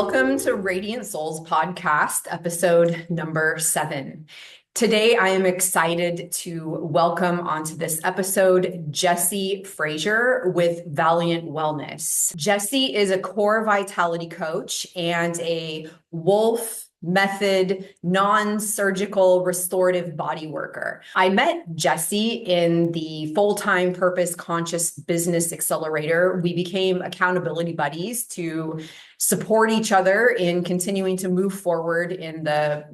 Welcome to Radiant Souls podcast, episode number 7. Today, I am excited to welcome onto this episode Jessie Fraser with Valiant Wellness. Jessie is a core vitality coach and a wolf method, non-surgical restorative body worker. I met Jessie in the full-time purpose conscious business accelerator. We became accountability buddies to support each other in continuing to move forward in the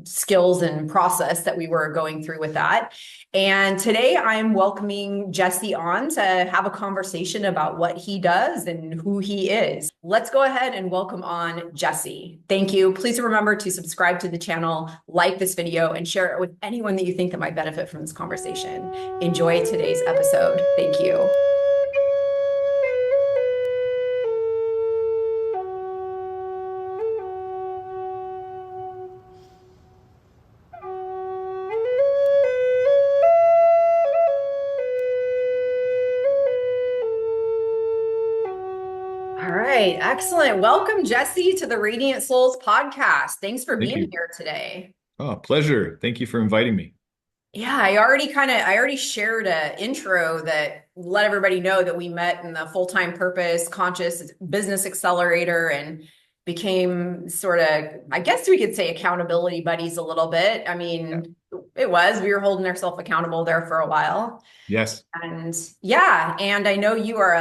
skills and process that we were going through with that. And today I'm welcoming Jessie on to have a conversation about what he does and who he is. Let's go ahead and welcome on Jessie. Thank you. Please remember to subscribe to the channel, like this video, and share it with anyone that you think that might benefit from this conversation. Enjoy today's episode. Thank you. Excellent. Welcome, Jessie, to the Radiant Souls podcast. Thanks for Thank being you. here today. Oh, pleasure. Thank you for inviting me. Yeah, I already shared an intro that let everybody know that we met in the full-time purpose conscious business accelerator and became sort of, I guess we could say, accountability buddies a little bit. I Yeah. mean, we were holding ourselves accountable there for a while. Yes. And yeah, and I know you are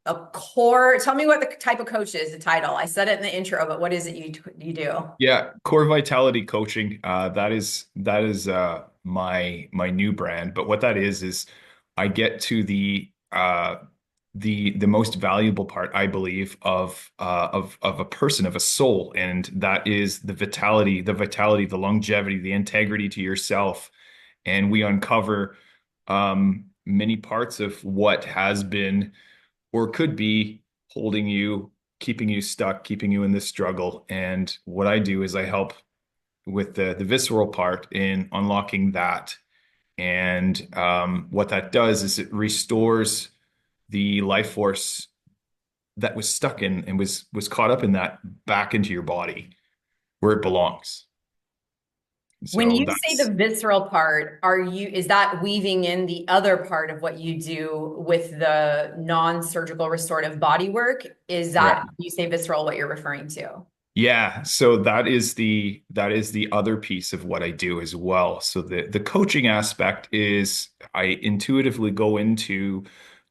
a core, tell me what the type of coach is, the title. I said it in the intro, but what is it you do? Yeah. Core vitality coaching. That is my new brand. But what that is I get to the most valuable part, I believe, of a person, of a soul, and that is the longevity, the integrity to yourself. And we uncover many parts of what has been or could be holding you, keeping you stuck, keeping you in this struggle. And what I do is I help with the visceral part in unlocking that. And what that does is it restores the life force that was stuck in and was caught up in that back into your body where it belongs. When So you say that's the visceral part, is that weaving in the other part of what you do with the non-surgical restorative body work? Is that, correct. when you say visceral, what you're referring to? Yeah, so that is the other piece of what I do as well. So the coaching aspect is I intuitively go into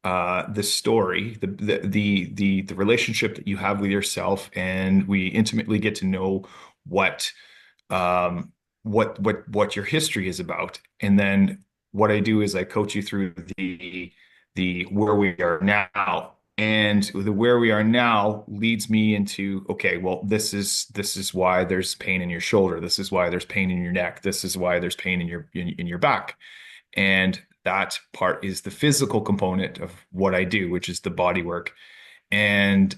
the story, the relationship that you have with yourself, and we intimately get to know what um what your history is about. And then what I do is I coach you through the where we are now. And the where we are now leads me into, okay, well, this is why there's pain in your shoulder. This is why there's pain in your neck. This is why there's pain in your back. And that part is the physical component of what I do, which is the body work. And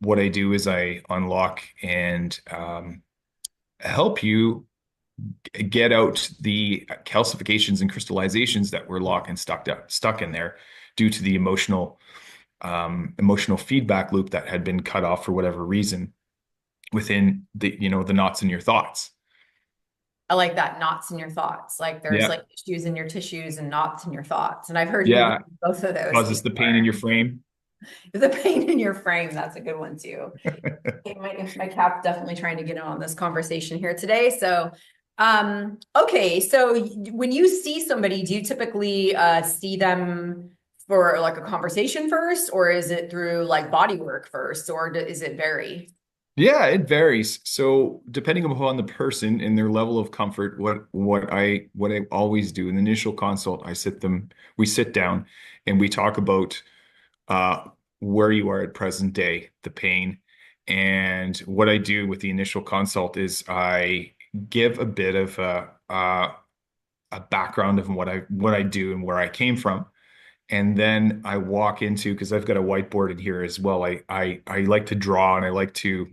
what I do is I unlock and help you get out the calcifications and crystallizations that were locked and stuck in there due to the emotional feedback loop that had been cut off for whatever reason within the knots in your thoughts. I like that, knots in your thoughts. Like there's Yeah. like issues in your tissues and knots in your thoughts. And I've heard you Yeah. mention both of those Causes the pain in before. your frame. The pain in your frame, that's a good one too. Okay, my cap's definitely trying to get on this conversation here today. So, okay. So when you see somebody, do you typically see them for like a conversation first, or is it through like body work first, or is it vary? Yeah, it varies. So depending upon the person and their level of comfort, what I always do in the initial consult, we sit down and we talk about uh, where you are at present day, the pain. And what I do with the initial consult is I give a bit of a background of what I do and where I came from. And then I walk into, because I've got a whiteboard in here as well. I like to draw and I like to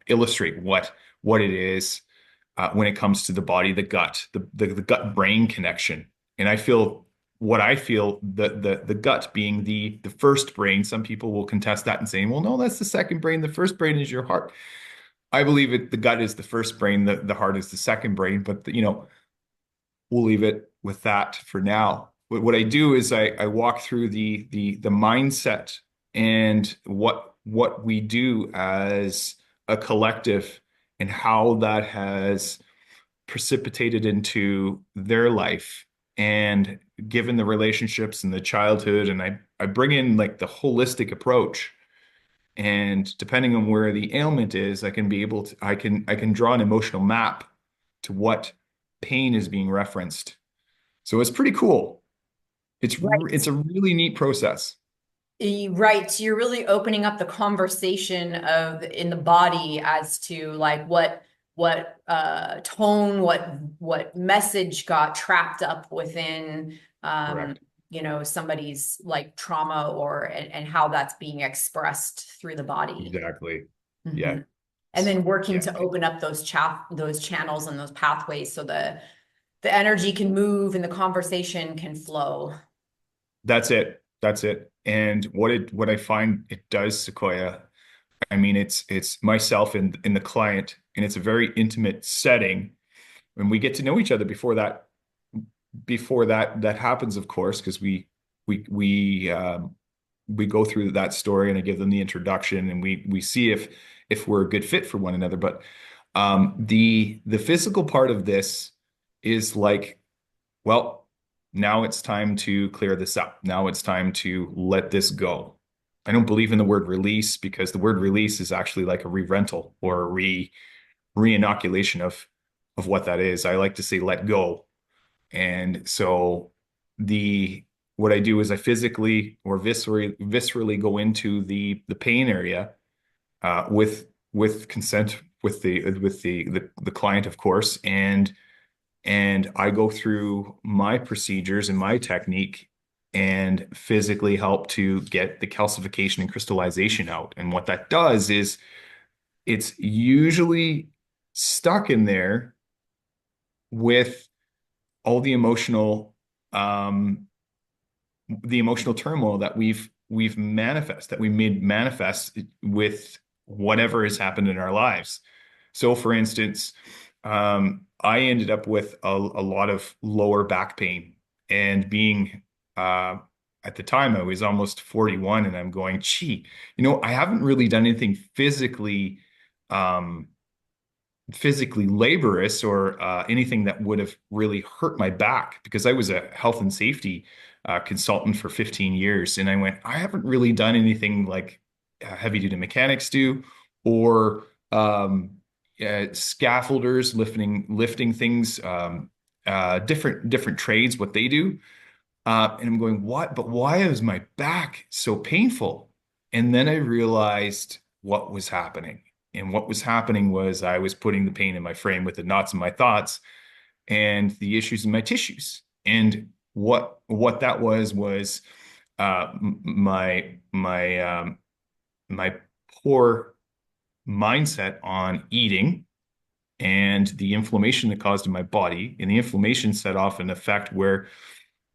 illustrate what it is when it comes to the body, the gut, the gut brain connection. And I feel what I feel the gut being the first brain. Some people will contest that and saying, well, no, that's the second brain. The first brain is your heart. I believe the gut is the first brain, the heart is the second brain, but we'll leave it with that for now. What I do is I walk through the mindset and what we do as a collective and how that has precipitated into their life and given the relationships and the childhood. And I bring in like the holistic approach. And depending on where the ailment is, I can draw an emotional map to what pain is being referenced. So it's pretty cool. It's Right. a really neat process. Right. So you're really opening up the conversation of in the body as to like what tone, what message got trapped up within Correct. somebody's like trauma or and how that's being expressed through the body. Exactly. Yeah. hmm And then working Yeah. to open up those channels and those pathways so the energy can move and the conversation can flow. That's it. That's it. And what I find it does, Sequoia, I mean, it's myself and the client, and it's a very intimate setting. And we get to know each other before that happens, of course, because we we we go through that story and I give them the introduction and we see if we're a good fit for one another. But the physical part of this is like, well, now it's time to clear this up. Now it's time to let this go. I don't believe in the word release because the word release is actually like a re-rental or a re-inoculation of what that is. I like to say let go. And so the what I do is I physically or viscerally go into the pain area with consent with the client, of course, and I go through my procedures and my technique and physically help to get the calcification and crystallization out. And what that does is it's usually stuck in there with all um the emotional turmoil that we've manifest that we made manifest with whatever has happened in our lives. So for instance, I ended up with a lot of lower back pain and being uh at the time I was almost 41 and I'm going, gee, I haven't really done anything um physically laborious or anything that would have really hurt my back because I was a health and safety consultant for 15 years. And I went, I haven't really done anything like heavy duty mechanics do or scaffolders lifting things, different trades, what they do. And I'm going, what? But why is my back so painful? And then I realized what was happening. And what was happening was I was putting the pain in my frame with the knots in my thoughts and the issues in my tissues. And what that was my poor mindset on eating and the inflammation that caused in my body. And the inflammation set off an effect where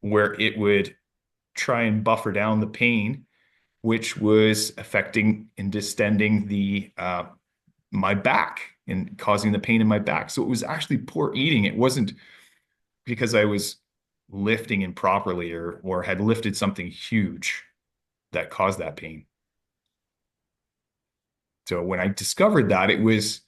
it would try and buffer down the pain, which was affecting and distending the my back and causing the pain in my back. So it was actually poor eating. It wasn't because I was lifting improperly or had lifted something huge that caused that pain. So when I discovered that, it was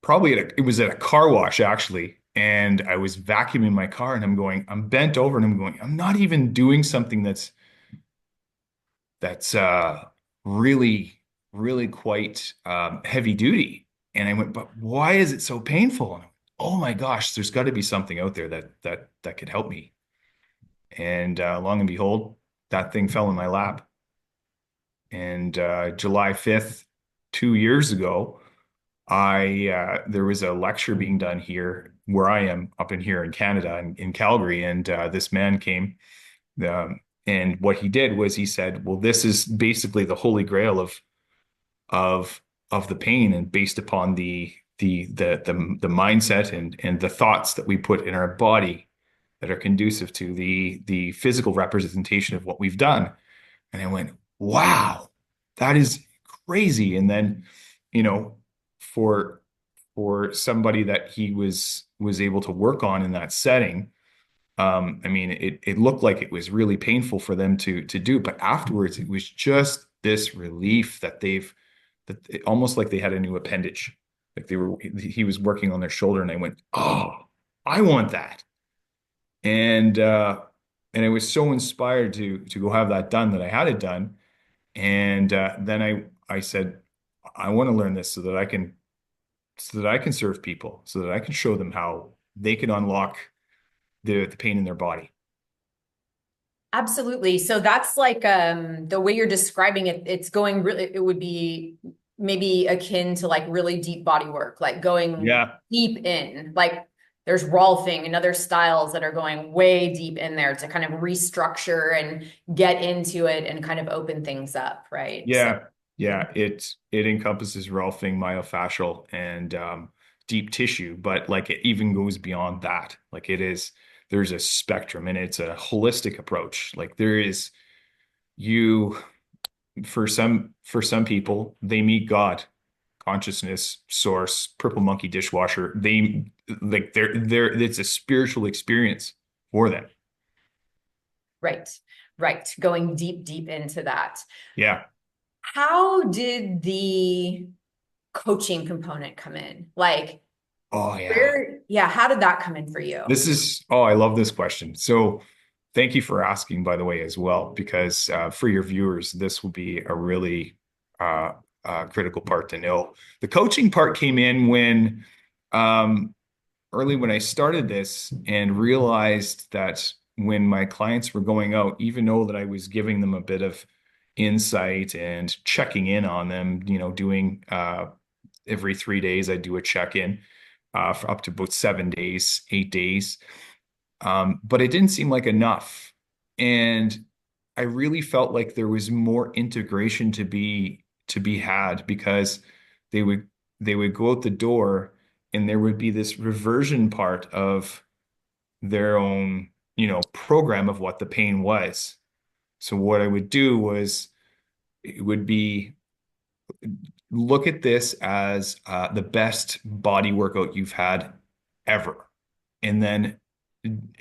it was at a car wash actually. And I was vacuuming my car and I'm bent over and I'm going, I'm not even doing something that's really, really quite heavy duty. And I went, but why is it so painful? And oh my gosh, there's got to be something out there that could help me. And long and behold, that thing fell in my lap. And July 5th, 2 years ago, I there was a lecture being done here where I am up in here in Canada in Calgary, and this man came. And what he did was he said, "Well, this is basically the holy grail of of the pain, and based upon the mindset and the thoughts that we put in our body, that are conducive to the physical representation of what we've done. And I went, wow, that is crazy. And then, you know, for somebody that he was able to work on in that setting, I mean, it looked like it was really painful for them to do, but afterwards it was just this relief that almost like they had a new appendage. Like he was working on their shoulder, and I went, oh, I want that. And I was so inspired to go have that done that I had it done. And then I said, I want to learn this so that I can serve people, so that I can show them how they can unlock the pain in their body. Absolutely. So that's like the way you're describing it, it's going really, it would be maybe akin to like really deep body work, like going Yeah. deep in. Like there's Rolfing and other styles that are going way deep in there to kind of restructure and get into it and kind of open things up, right? So Yeah. Yeah. It encompasses Rolfing, myofascial, and deep tissue, but like it even goes beyond that. Like there's a spectrum, and it's a holistic approach. Like there is you for some people, they meet God, consciousness, source, purple monkey dishwasher. They like they're it's a spiritual experience for them. right, right. Going deep, deep into that. Yeah. How did the coaching component come in? Like Oh yeah. where, yeah, how did that come in for you? I love this question. So thank you for asking, by the way, as well, because for your viewers, this will be a really uh, critical part to know. The coaching part came in um, early when I started this and realized that when my clients were going out, even though that I was giving them a bit of insight and checking in on them, doing every 3 days, I do a check-in for up to about 7 days, 8 days. But it didn't seem like enough. And I really felt like there was more integration to be had, because they would they would go out the door, and there would be this reversion part of their own, program of what the pain was. So what I would do was it would be look at this as the best body workout you've had ever. And then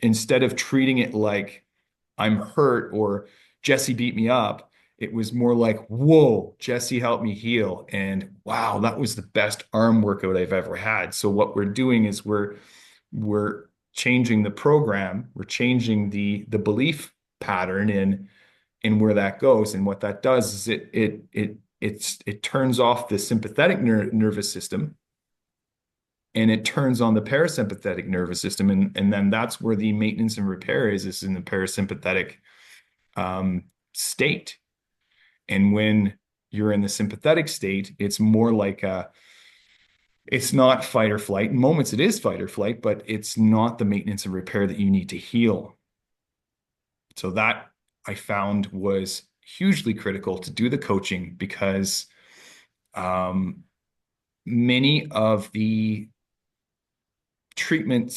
instead of treating it like I'm hurt or Jesse beat me up, it was more like, whoa, Jesse helped me heal. And wow, that was the best arm workout I've ever had. So what we're doing is we're changing the program, we're changing the belief pattern in where that goes. And what that does is it turns off the sympathetic nervous system, and it turns on the parasympathetic nervous system, and then that's where the maintenance and repair is in the parasympathetic state. And when you're in the sympathetic state, it's more like it's not fight or flight. In moments it is fight or flight, but it's not the maintenance and repair that you need to heal. So that I found was hugely critical to do the coaching, because um, many of the treatment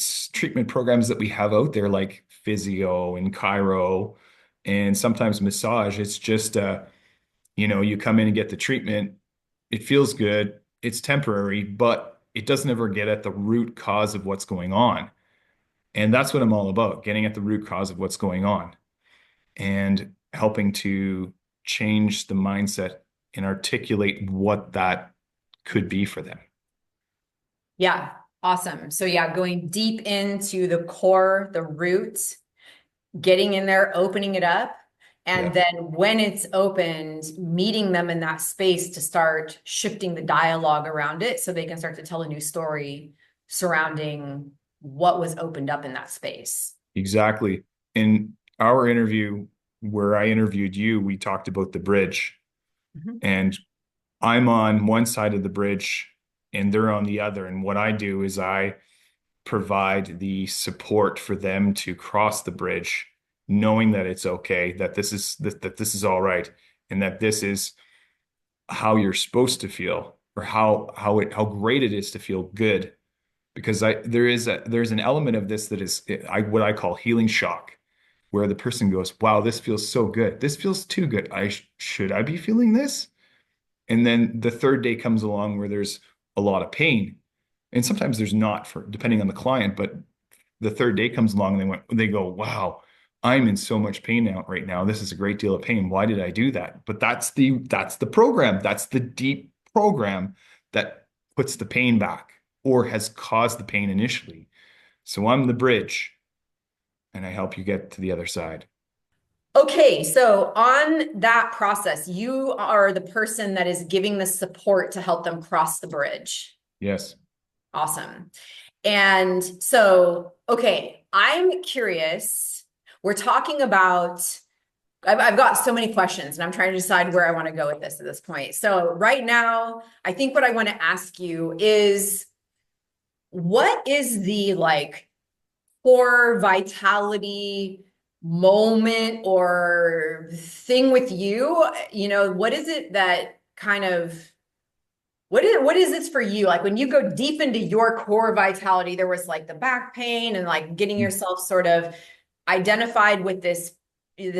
programs that we have out there, like physio and chiro and sometimes massage, it's just you come in and get the treatment, it feels good, it's temporary, but it doesn't ever get at the root cause of what's going on. And that's what I'm all about, getting at the root cause of what's going on and helping to change the mindset and articulate what that could be for them. Yeah, awesome. So yeah, going deep into the core, the roots, getting in there, opening it up. And Yeah, then when it's opened, meeting them in that space to start shifting the dialogue around it so they can start to tell a new story surrounding what was opened up in that space. exactly. In our interview, where I interviewed you, we talked about the bridge, Mhm. and I'm on one side of the bridge and they're on the other. And what I do is I provide the support for them to cross the bridge, knowing that it's okay, that this is all right, and that this is how you're supposed to feel, or how great it is to feel good, because there's an element of this that is what I call healing shock, where the person goes, wow, this feels so good. This feels too good. Should I be feeling this? And then the third day comes along where there's a lot of pain. And sometimes there's not, for depending on the client, but the third day comes along and they go, wow, I'm in so much pain now right now. This is a great deal of pain. Why did I do that? But that's the program. That's the deep program that puts the pain back or has caused the pain initially. So I'm the bridge and I help you get to the other side. Okay, so on that process, you are the person that is giving the support to help them cross the bridge. Yes. Awesome. And so, okay, I'm curious. We're talking about, I've got so many questions and I'm trying to decide where I want to go with this at this point. So, right now, I think what I want to ask you is what is the like core vitality moment or thing with you? You know, what is it that kind of what is this for you? Like when you go deep into your core vitality, there was like the back pain and like getting yourself sort of identified with this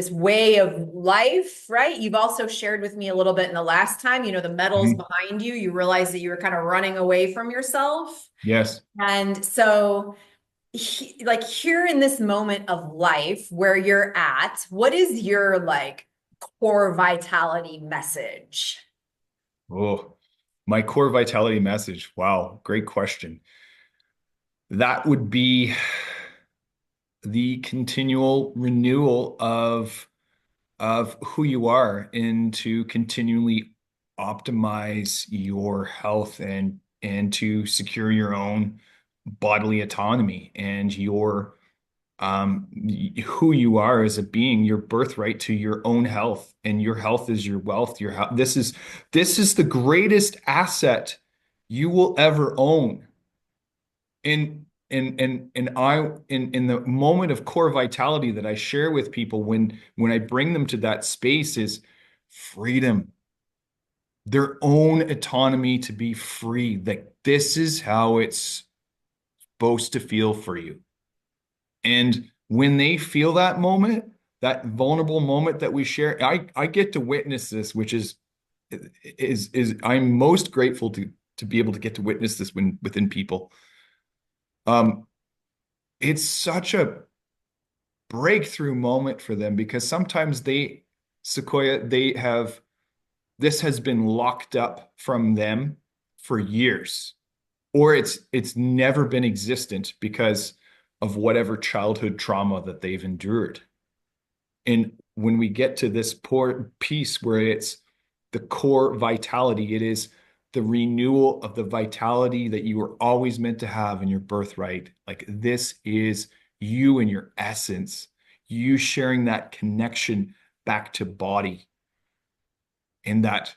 way of life, right? You've also shared with me a little bit in the last time, you know, the metals Mhm. behind you, you realized that you were kind of running away from yourself. Yes. And so like here in this moment of life where you're at, what is your like core vitality message? Oh, my core vitality message. Wow, great question. That would be the continual renewal of who you are and to continually optimize your health and to secure your own bodily autonomy and your who you are as a being, your birthright to your own health, and your health is your wealth. Your health. This is the greatest asset you will ever own. In the moment of core vitality that I share with people when I bring them to that space is freedom, their own autonomy to be free. Like this is how it's supposed to feel for you. And when they feel that moment, that vulnerable moment that we share, I get to witness this, which is I'm most grateful to be able to get to witness this within people. Um, it's such a breakthrough moment for them because sometimes Sequoia, they have this has been locked up from them for years, or it's never been existent because of whatever childhood trauma that they've endured. And when we get to this poor piece where it's the core vitality, it is the renewal of the vitality that you were always meant to have in your birthright. Like this is you and your essence, you sharing that connection back to body. And that,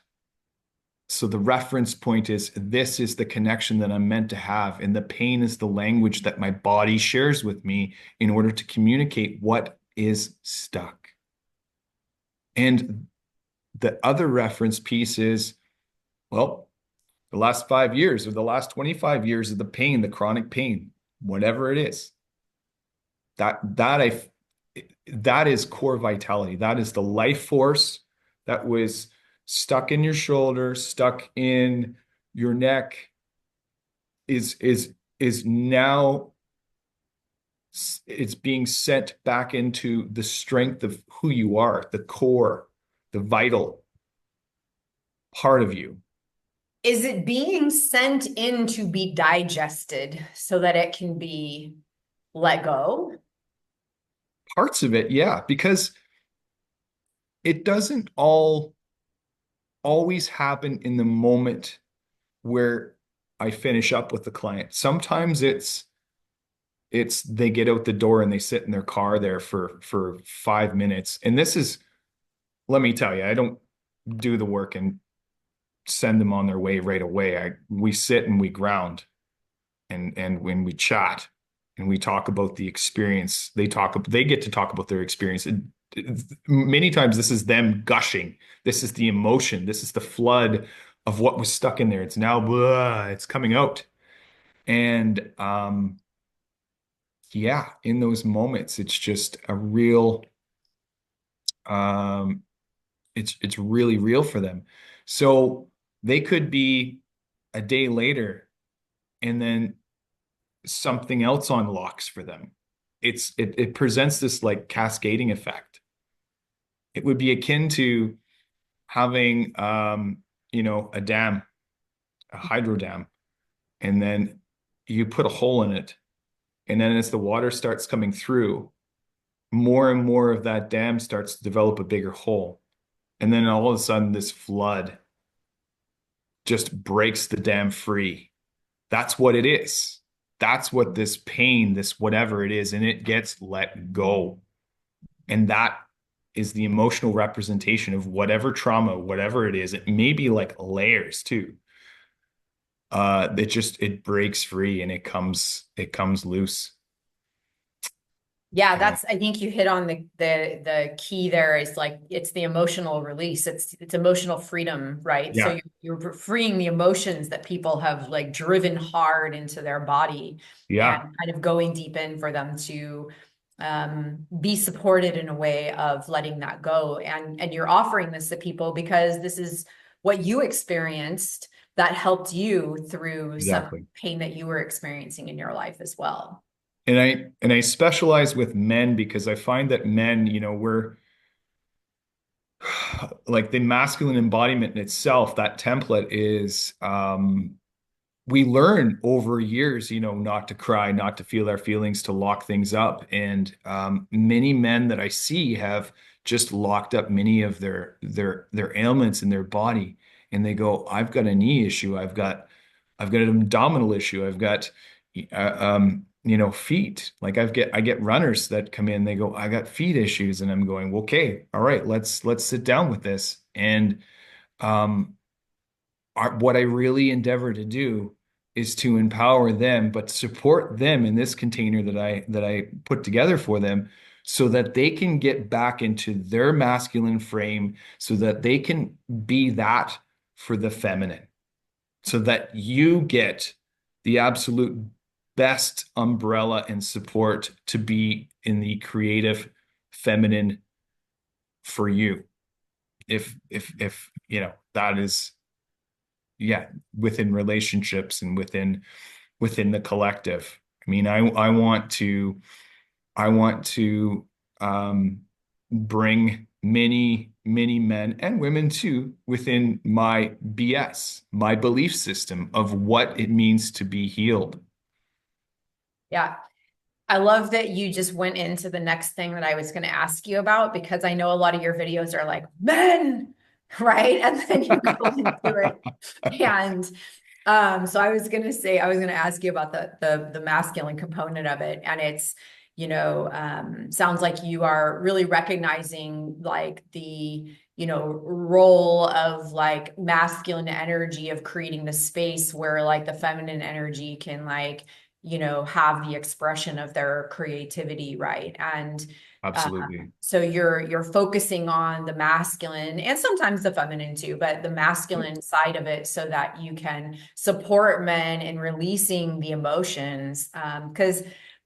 so the reference point is this is the connection that I'm meant to have. And the pain is the language that my body shares with me in order to communicate what is stuck. And the other reference piece is, well, the last 5 years or the last 25 years of the pain, the chronic pain, whatever it is, that that I that is core vitality. That is the life force that was stuck in your shoulder, stuck in your neck, is now it's being sent back into the strength of who you are, the core, the vital part of you. Is it being sent in to be digested so that it can be let go? Parts of it, yeah, because it doesn't all always happen in the moment where I finish up with the client. Sometimes it's they get out the door and they sit in their car there for 5 minutes. And this is, let me tell you, I don't do the work and send them on their way right away. We sit and we ground and when we chat and we talk about the experience, they get to talk about their experience. Many times this is them gushing. This is the emotion. This is the flood of what was stuck in there. It's now, blah, it's coming out. And yeah, in those moments, it's just a real um it's really real for them. So they could be a day later and then something else unlocks for them. It presents this like cascading effect. It would be akin to having a dam, a hydro dam, and then you put a hole in it, and then as the water starts coming through, more and more of that dam starts to develop a bigger hole. And then all of a sudden this flood just breaks the dam free. That's what it is. That's what this pain, this whatever it is, and it gets let go. And that is the emotional representation of whatever trauma, whatever it is. It may be like layers too. It breaks free and it comes loose. Yeah, And I think you hit on the key there is like it's the emotional release. It's emotional freedom, right? So yeah, you're freeing the emotions that people have like driven hard into their body and yeah, kind of going deep in for them to be supported in a way of letting that go. And you're offering this to people because this is what you experienced that helped you through some exactly. pain that you were experiencing in your life as well. And I specialize with men because I find that men, we're like the masculine embodiment in itself, that template is we learn over years, not to cry, not to feel our feelings, to lock things up. And many men that I see have just locked up many of their ailments in their body. And they go, I've got a knee issue, I've got an abdominal issue, I've got feet. Like I get runners that come in, they go, I got feet issues. And I'm going, okay, all right, let's sit down with this. And um what I really endeavor to do is to empower them, but support them in this container that I put together for them so that they can get back into their masculine frame, so that they can be that for the feminine, so that you get the absolute best umbrella and support to be in the creative feminine for you. If that is, yeah, within relationships and within the collective. I mean, I want to bring many men and women too within my BS, my belief system of what it means to be healed. Yeah. I love that you just went into the next thing that I was going to ask you about because I know a lot of your videos are like men, right? And then you go into it. And so I was going to ask you about the masculine component of it. And it's, sounds like you are really recognizing like the, role of like masculine energy of creating the space where like the feminine energy can like have the expression of their creativity, right? And Absolutely. so you're focusing on the masculine and sometimes the feminine too, but the masculine side of it so that you can support men in releasing the emotions. Because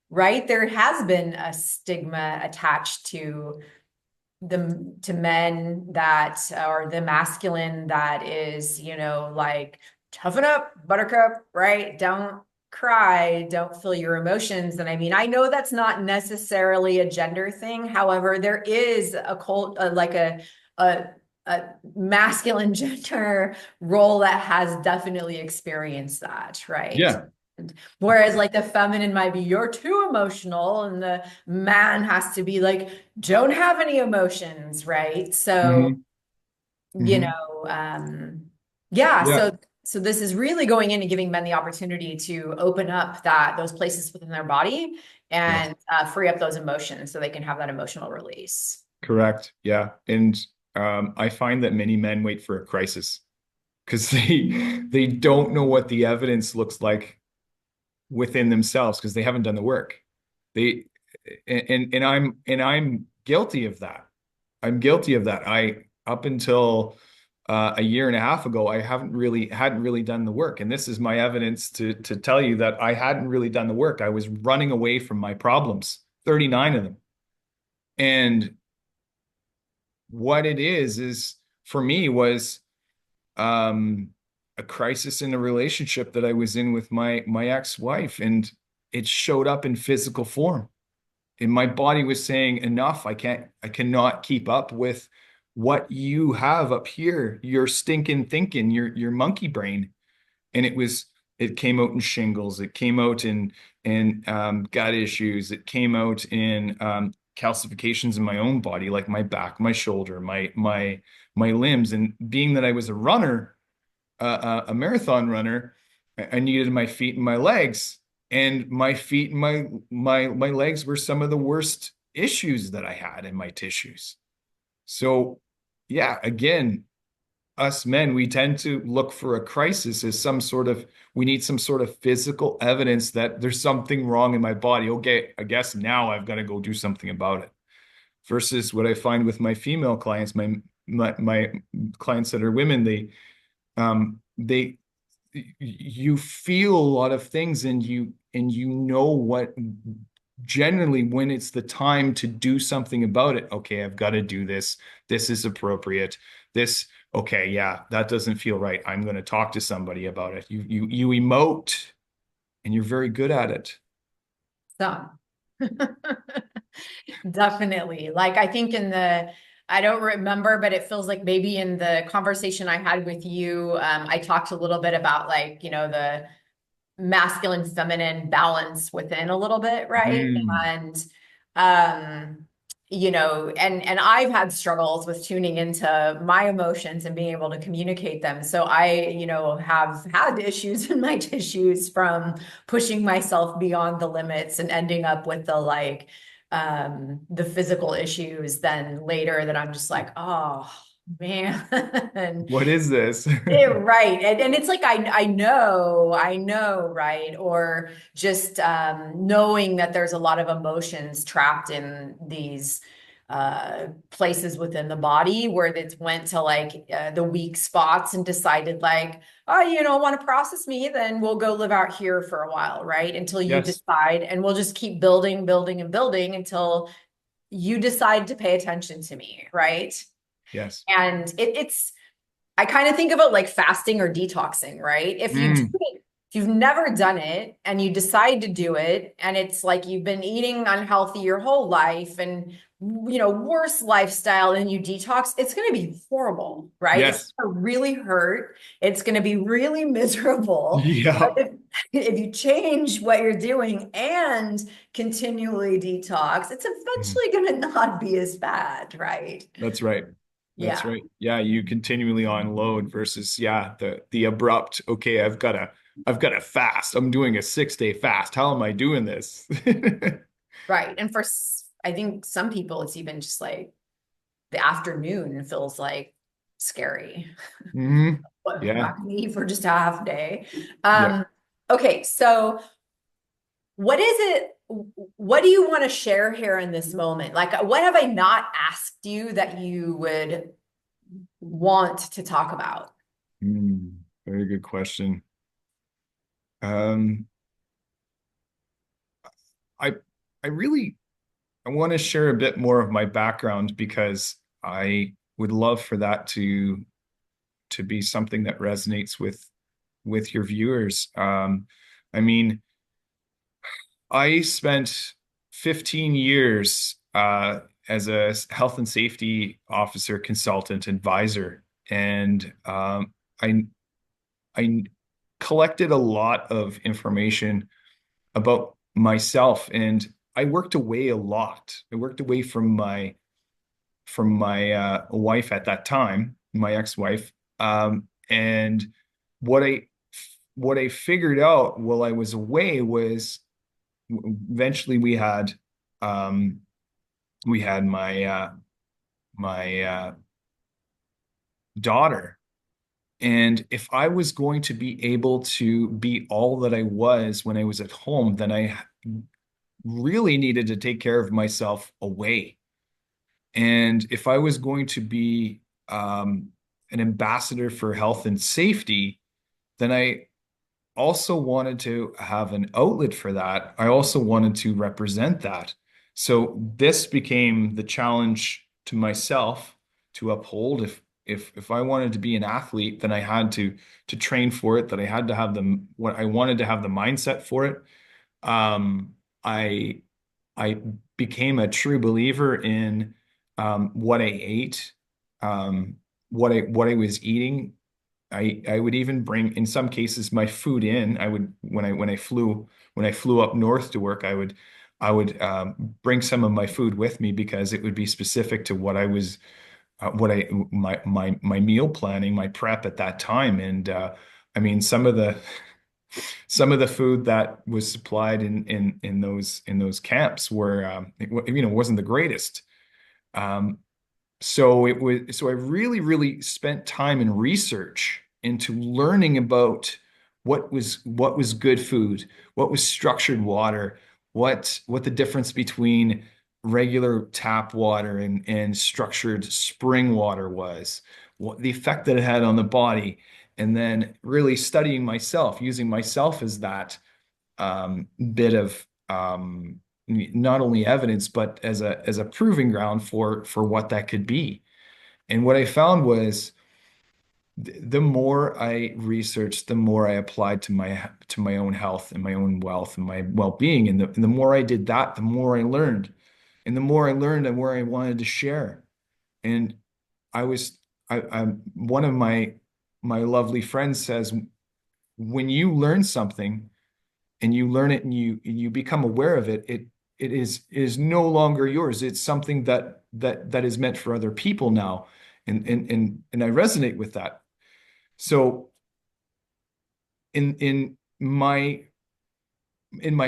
right, there has been a stigma attached to men that or the masculine that is, like toughen up, buttercup, right? Don't cry, don't feel your emotions. And I mean, I know that's not necessarily a gender thing. However, there is a cult, like a, a masculine gender role that has definitely experienced that, right? Yeah. Whereas like the feminine might be you're too emotional and the man has to be like don't have any emotions, right? So, Hmm. you Hmm. know, yeah, Yeah. so this is really going in and giving men the opportunity to open up those places within their body Yes. and free up those emotions so they can have that emotional release. Correct. Yeah. And I find that many men wait for a crisis because they don't know what the evidence looks like within themselves because they haven't done the work. They and I'm guilty of that. I'm guilty of that. I up until a year and a half ago, I hadn't really done the work. And this is my evidence to tell you that I hadn't really done the work. I was running away from my problems, 39 of them. And what it is for me was um, a crisis in a relationship that I was in with my ex-wife, and it showed up in physical form. And my body was saying, enough. I cannot keep up with what you have up here. Your stinking thinking, your monkey brain. And it came out in shingles. It came out in gut issues. It came out in calcifications in my own body, like my back, my shoulder, my limbs. And being that I was a runner, a marathon runner, I needed my feet and my legs. And my feet and my legs were some of the worst issues that I had in my tissues. So yeah, again, us men, we tend to look for a crisis as we need some sort of physical evidence that there's something wrong in my body. Okay, I guess now I've got to go do something about it. Versus what I find with my female clients, my clients that are women, they you feel a lot of things, and you know what generally when it's the time to do something about it. Okay, I've got to do this. This is appropriate. This, okay, yeah, that doesn't feel right. I'm going to talk to somebody about it. You emote, and you're very good at it. So definitely. Like I think I don't remember, but it feels like maybe in the conversation I had with you, I talked a little bit about like, the masculine feminine balance within a little bit, right? Mm. And um and I've had struggles with tuning into my emotions and being able to communicate them. So I, have had issues in my tissues from pushing myself beyond the limits and ending up with the physical issues then later that I'm just like, oh man. What is this? Right. And it's like I know, right? Or just knowing that there's a lot of emotions trapped in these places within the body where it's went to like the weak spots and decided like, oh, you don't want to process me, then we'll go live out here for a while, right? Until you Yes. decide, and we'll just keep building, building, and building until you decide to pay attention to me, right? Yes. And it's I kind of think of it like fasting or detoxing, right? If you do Mm. it, if you've never done it and you decide to do it, and it's like you've been eating unhealthy your whole life and worse lifestyle and you detox, it's going to be horrible, right? It's Yes. going to really hurt. It's going to be really miserable. But Yeah. if you change what you're doing and continually detox, it's Mm. eventually going to not be as bad, right? That's right. That's Yeah. right. Yeah, you continually unload versus, yeah, the abrupt, okay, I've got to fast. I'm doing a 6-day fast. How am I doing this? Right. And I think some people, it's even just like the afternoon feels like scary. Hmm. What, Yeah. not me for just a half day. Yeah. Okay. So what is it? What do you want to share here in this moment? Like, what have I not asked you that you would want to talk about? Very good question. Um, I I really I want to share a bit more of my background because I would love for that to be something that resonates with your viewers. I mean, I spent 15 years as a health and safety officer, consultant, advisor, and I I collected a lot of information about myself, and I worked away a lot. I worked away from my wife at that time, my ex-wife, and what I what I figured out while I was away was eventually um, we had my daughter. And if I was going to be able to be all that I was when I was at home, then I really needed to take care of myself away. And if I was going to be an ambassador for health and safety, then I also wanted to have an outlet for that. I also wanted to represent that. So this became the challenge to myself to uphold. If I wanted to be an athlete, then I had to train for it, that I had to have the what I wanted to have the mindset for it. Um, I I became a true believer in what I ate, what I was eating. I would even bring, in some cases, my food in. I would when I flew up north to work, I would bring some of my food with me because it would be specific to what I was what I my meal planning, my prep at that time. And I mean, some of the food that was supplied in those camps were wasn't the greatest. Um, so I really spent time and research into learning about what was good food, what was structured water, what the difference between regular tap water and structured spring water was, what the effect that it had on the body, and then really studying myself, using myself as that bit of not only evidence but as a proving ground for what that could be. And what I found was the more I researched, the more I applied to my own health and my own wealth and my well-being. And the more I did that, the more I learned. And the more I learned, the more I wanted to share. And I was one of my lovely friends says, when you learn something and you learn it and you become aware of it, it is no longer yours. It's something that is meant for other people now. And I resonate with that. So in my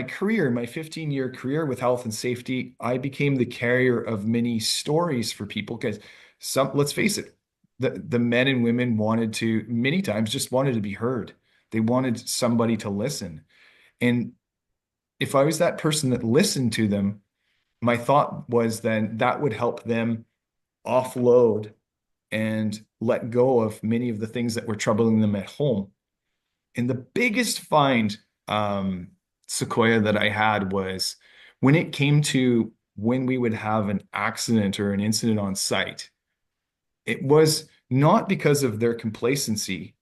career, my 15-year career with health and safety, I became the carrier of many stories for people because let's face it, the men and women many times just wanted to be heard. They wanted somebody to listen. And if I was that person that listened to them, my thought was then that would help them offload and let go of many of the things that were troubling them at home. And the biggest find, Sequoia, that I had was when it came to when we would have an accident or an incident on site, it was not because of their complacency.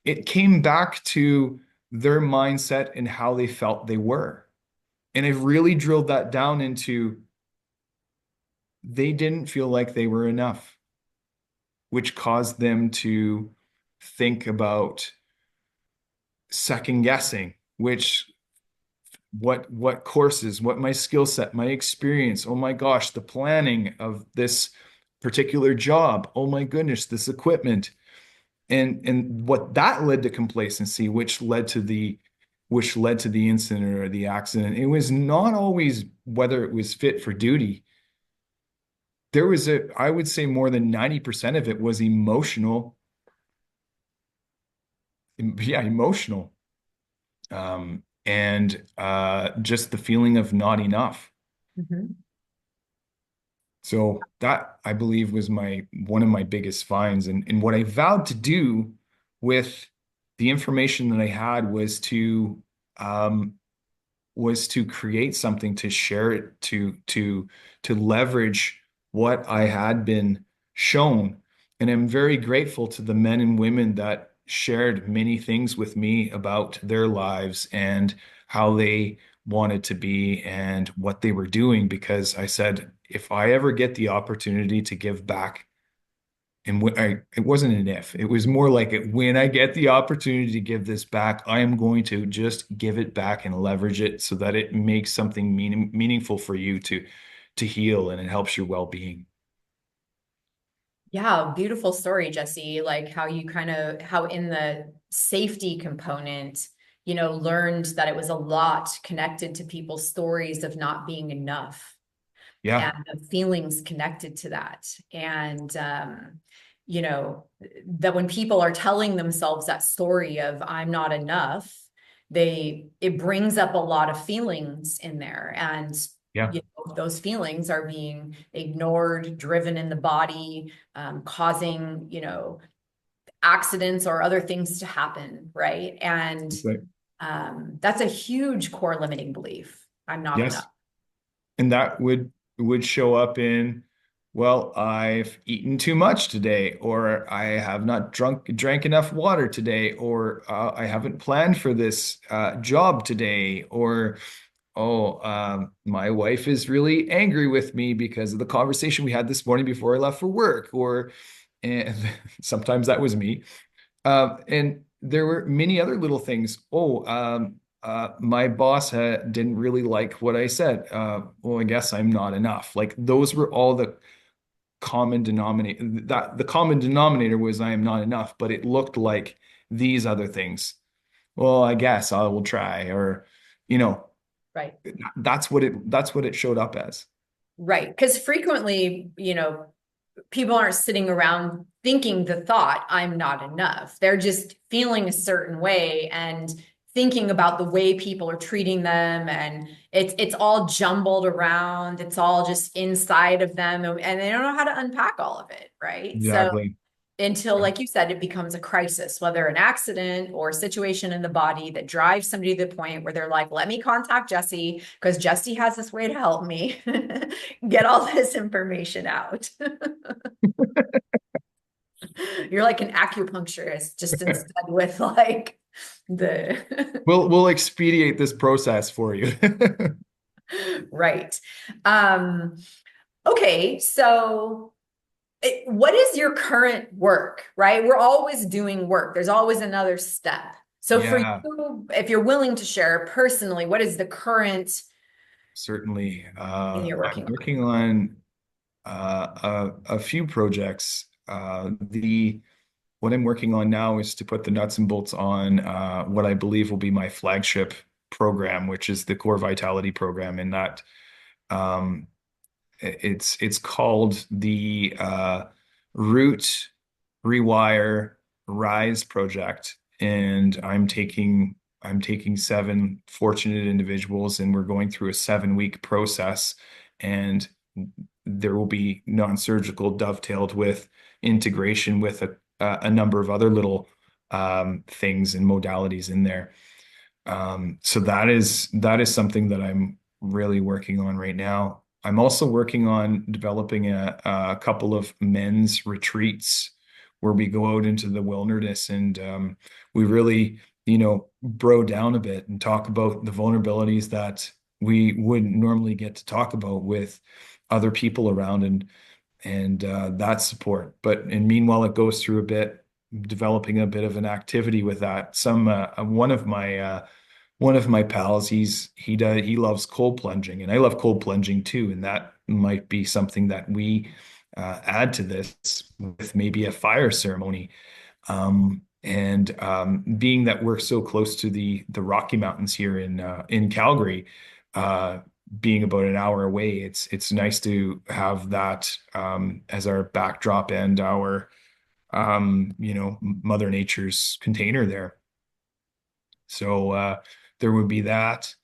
It came back to their mindset and how they felt they were. And I've really drilled that down into they didn't feel like they were enough, which caused them to think about second guessing, which what courses, what my skill set, my experience, oh my gosh, the planning of this particular job, oh my goodness, this equipment. And what that led to complacency, which led to the incident or the accident. It was not always whether it was fit for duty. I would say more than 90% of it was emotional. Yeah, emotional. And just the feeling of not enough. Mhm. So that I believe was one of my biggest finds. And what I vowed to do with the information that I had um, was to create something, to share it, to leverage what I had been shown. And I'm very grateful to the men and women that shared many things with me about their lives and how they wanted to be and what they were doing, because I said, if I ever get the opportunity to give back, and it wasn't an if, it was more like when I get the opportunity to give this back, I am going to just give it back and leverage it so that it makes something meaningful for you to heal, and it helps your well-being. Yeah, beautiful story, Jesse. Like how in the safety component, learned that it was a lot connected to people's stories of not being enough Yeah, and the feelings connected to that. And, you know, that when people are telling themselves that story of I'm not enough, it brings up a lot of feelings in there. And, yeah, those feelings are being ignored, driven in the body, causing, accidents or other things to happen, right? And Right. that's a huge core limiting belief. I'm not enough. Yes. And that would show up in, well, I've eaten too much today, or I have not drank enough water today, or I haven't planned for this job today, or oh, my wife is really angry with me because of the conversation we had this morning before I left for work, or and sometimes that was me. And there were many other little things. Oh, my boss didn't really like what I said. Well, I guess I'm not enough. Like those were all the common denominator. That the common denominator was I am not enough, but it looked like these other things. Well, I guess I will try, or you know, Right. that's what it showed up as. Right. Because frequently, people aren't sitting around thinking the thought, I'm not enough. They're just feeling a certain way and thinking about the way people are treating them. And it's all jumbled around. It's all just inside of them. And they don't know how to unpack all of it. Right. So Exactly. until, like you said, it becomes a crisis, whether an accident or a situation in the body that drives somebody to the point where they're like, let me contact Jesse because Jesse has this way to help me get all this information out. You're like an acupuncturist, just instead with like the We'll expedite this process for you. right. Um, okay, so what is your current work, right? We're always doing work. There's always another step. So for Yeah, you, if you're willing to share personally, what is the current certainly. thing you're I'm working on? working on a few projects. The What I'm working on now is to put the nuts and bolts on what I believe will be my flagship program, which is the Core Vitality program. And that um, it's called the Root Rewire Rise Project, and I'm taking seven fortunate individuals, and we're going through a 7 week process, and there will be non-surgical dovetailed with integration with a number of other little things and modalities in there. So that is something that I'm really working on right now. I'm also working on developing a couple of men's retreats where we go out into the wilderness and we really, bro down a bit and talk about the vulnerabilities that we wouldn't normally get to talk about with other people around and that support. And meanwhile, it goes through a bit, developing a bit of an activity with that. One of my pals, he loves cold plunging, and I love cold plunging too. And that might be something that we add to this with maybe a fire ceremony. And being that we're so close to the Rocky Mountains here in Calgary, uh, being about an hour away, it's nice to have that as our backdrop and our Mother Nature's container there. So there would be that.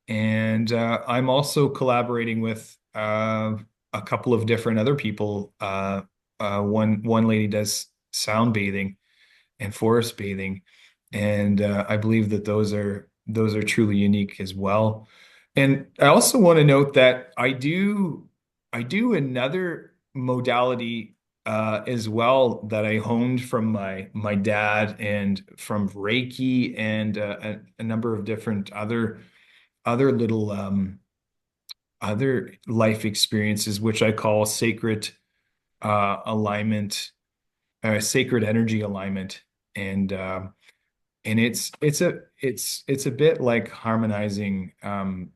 And I'm also collaborating with a couple of different other people. One lady does sound bathing and forest bathing, and I believe that those are truly unique as well. And I also want to note that I do another modality as well that I honed from my dad and from Reiki and a number of different other little other life experiences, which I call sacred alignment, sacred energy alignment, and and it's a bit like harmonizing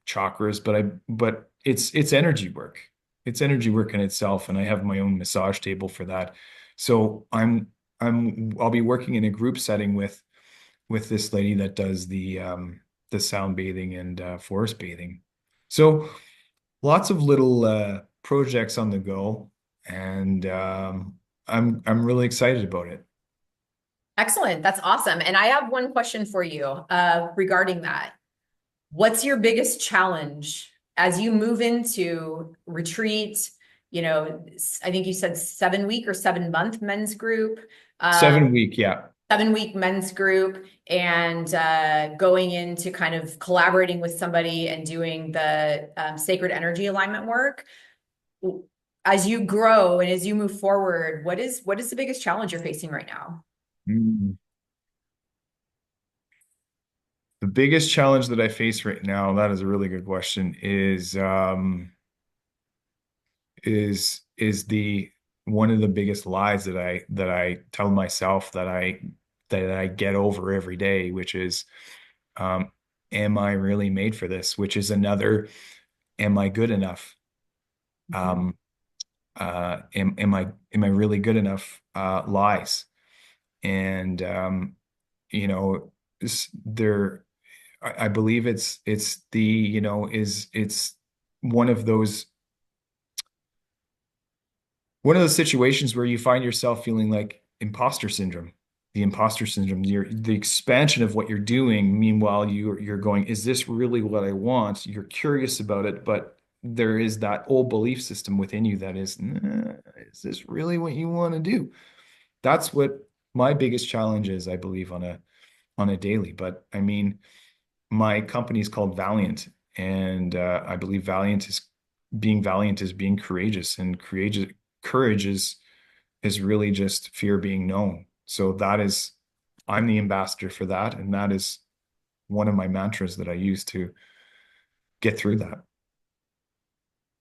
chakras, but it's energy work. It's energy work in itself, and I have my own massage table for that. So I'll be working in a group setting with this lady that does the sound bathing and forest bathing. So lots of little projects on the go, and I'm really excited about it. Excellent. That's awesome. And I have one question for you regarding that. What's your biggest challenge as you move into retreat? I think you said 7 week or 7 month men's group. 7 week, yeah. 7 week men's group, and going into kind of collaborating with somebody and doing the sacred energy alignment work. As you grow and as you move forward, what is the biggest challenge you're facing right now? Mm. The biggest challenge that I face right now, that is a really good question, is the one of the biggest lies that I tell myself that I get over every day, which is, um, am I really made for this? Which is another, am I good enough? Mhm. Um, am I really good enough? Lies. And you know, there, I believe it's the, it's one of those one of those situations where you find yourself feeling like imposter syndrome, the imposter syndrome, the expansion of what you're doing. Meanwhile, you're going, is this really what I want? You're curious about it, but there is that old belief system within you that is, nah, is this really what you want to do? That's what my biggest challenge is, I believe, on a daily. But I mean, my company is called Valiant, and I believe Valiant is being courageous, and courage is really just fear being known. So that is, I'm the ambassador for that, and that is one of my mantras that I use to get through that.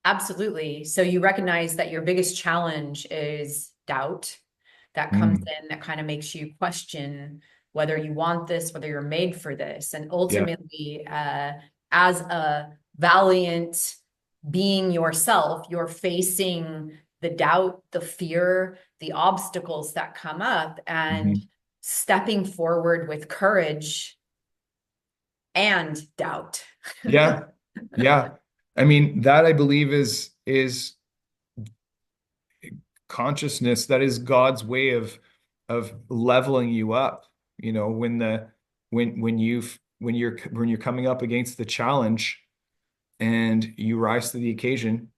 Absolutely. So you recognize that your biggest challenge is doubt that comes Mm, in, that kind of makes you question whether you want this, whether you're made for this. And yeah, ultimately, as a valiant being yourself, you're facing the doubt, the fear, the obstacles that come up, and mhm. stepping forward with courage and doubt. Yeah, yeah. I mean, that I believe is consciousness. That is God's way of leveling you up. You know, when you're coming up against the challenge, and you rise to the occasion,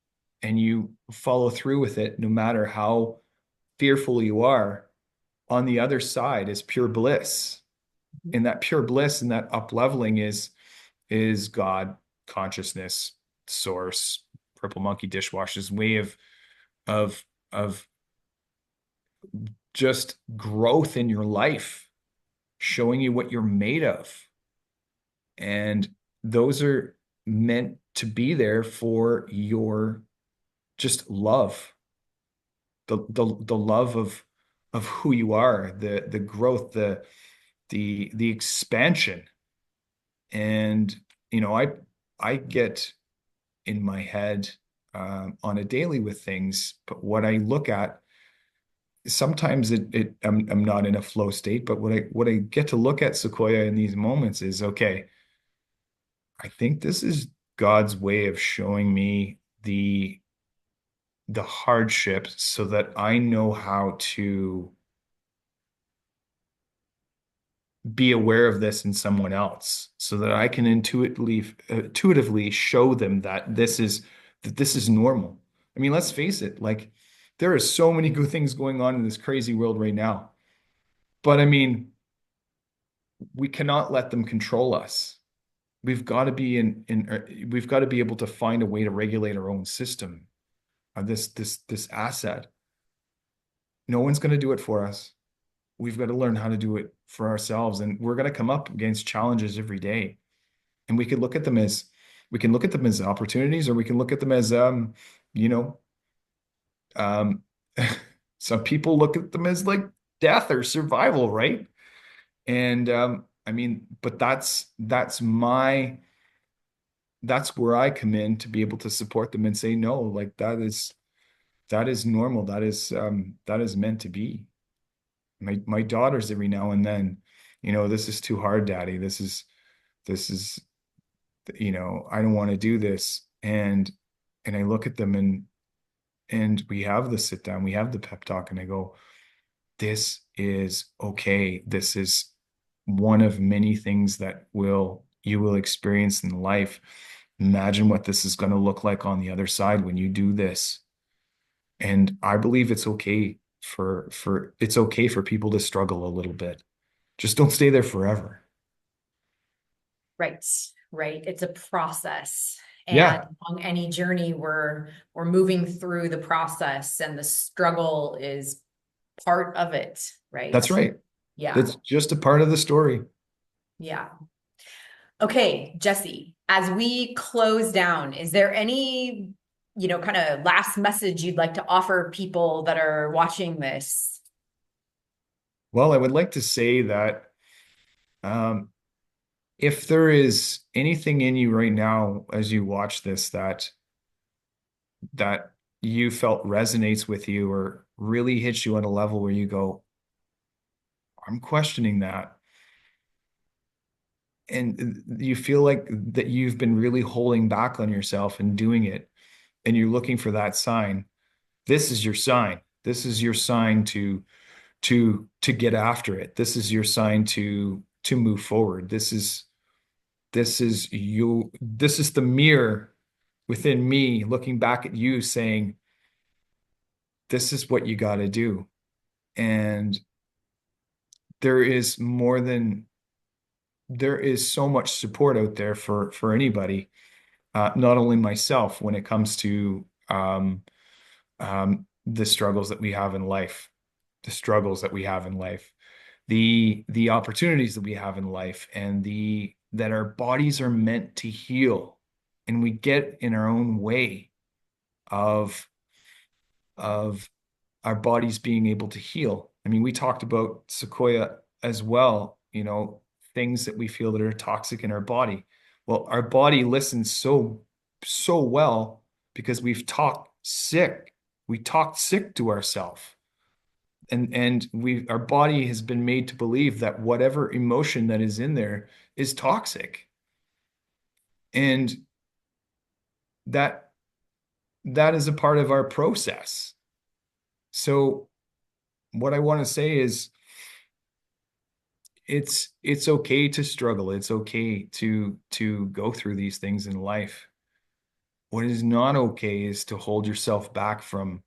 and you follow through with it, no matter how fearful you are, on the other side is pure bliss. And that pure bliss and that up leveling is God, consciousness, source, purple monkey dishwasher's way of of just growth in your life, showing you what you're made of. And those are meant to be there for your just love, the love of who you are, the growth, the expansion. And I get in my head, on a daily with things, but what I look at, sometimes I'm not in a flow state, but what I get to look at, Sequoia, in these moments is, okay, I think this is God's way of showing me the hardship so that I know how to be aware of this in someone else, so that I can intuitively show them that this is normal. I mean, let's face it, like, there are so many good things going on in this crazy world right now. But I mean, we cannot let them control us. We've got to be we've got to be able to find a way to regulate our own system, this asset. No one's going to do it for us. We've got to learn how to do it for ourselves, and we're going to come up against challenges every day. And we can look at them as opportunities, or we can look at them as, you know um some people look at them as like death or survival, right? And I mean, but that's where I come in, to be able to support them and say, no, like, that is normal. That is meant to be. My daughters, every now and then, this is too hard, Daddy. This is I don't want to do this. And I look at them, and we have the sit down, we have the pep talk, and I go, this is okay. This is one of many things that you will experience in life. Imagine what this is going to look like on the other side when you do this. And I believe it's okay. for it's okay for people to struggle a little bit. Just don't stay there forever. Right, right. It's a process. And Yeah, on any journey, we're moving through the process, and the struggle is part of it, right? that's right. Yeah, That's just a part of the story. yeah. Okay, Jesse, as we close down, is there any, kind of last message you'd like to offer people that are watching this? Well, I would like to say that um, if there is anything in you right now as you watch this that you felt resonates with you or really hits you on a level where you go, I'm questioning that. And you feel like that you've been really holding back on yourself and doing it, and you're looking for that sign. This is your sign. This is your sign to get after it. This is your sign to move forward. This is you. This is the mirror within me looking back at you saying, this is what you got to do. And there is more than there is so much support out there for anybody, not only myself when it comes to the struggles that we have in life, the struggles that we have in life, the opportunities that we have in life, and the that our bodies are meant to heal, and we get in our own way of of our bodies being able to heal. I mean, we talked about Sequoia as well, things that we feel that are toxic in our body. Well, our body listens so well because we've talked sick. We talked sick to ourselves. And our body has been made to believe that whatever emotion that is in there is toxic. And that that is a part of our process. So what I want to say is it's okay to struggle. It's okay to go through these things in life. What is not okay is to hold yourself back from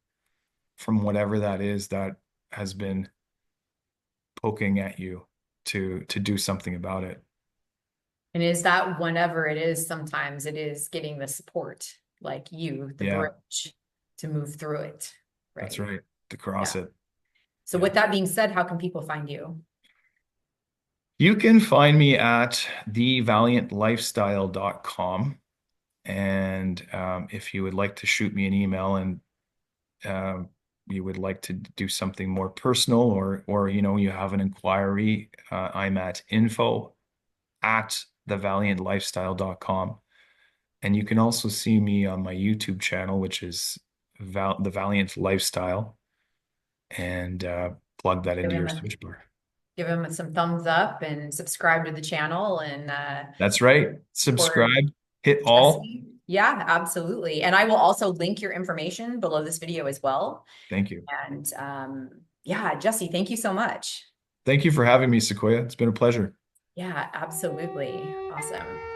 whatever that is that has been poking at you to do something about it. And is that whenever it is, sometimes it is getting the support, like you, the Yeah, bridge to move through it, that's right? right. To cross Yeah. it. So Yeah. with that being said, how can people find you? You can find me at thevaliantlifestyle.com. And if you would like to shoot me an email and um, you would like to do something more personal or you have an inquiry, I'm at info@thevaliantlifestyle.com. And you can also see me on my YouTube channel, which is The Valiant Lifestyle, and plug that Give into him your a search bar. give him some thumbs up and subscribe to the channel and That's right. support Subscribe, hit all. Jesse. Yeah, absolutely. And I will also link your information below this video as well. Thank you. And yeah, Jesse, thank you so much. Thank you for having me, Sequoia. It's been a pleasure. Yeah, absolutely. Awesome.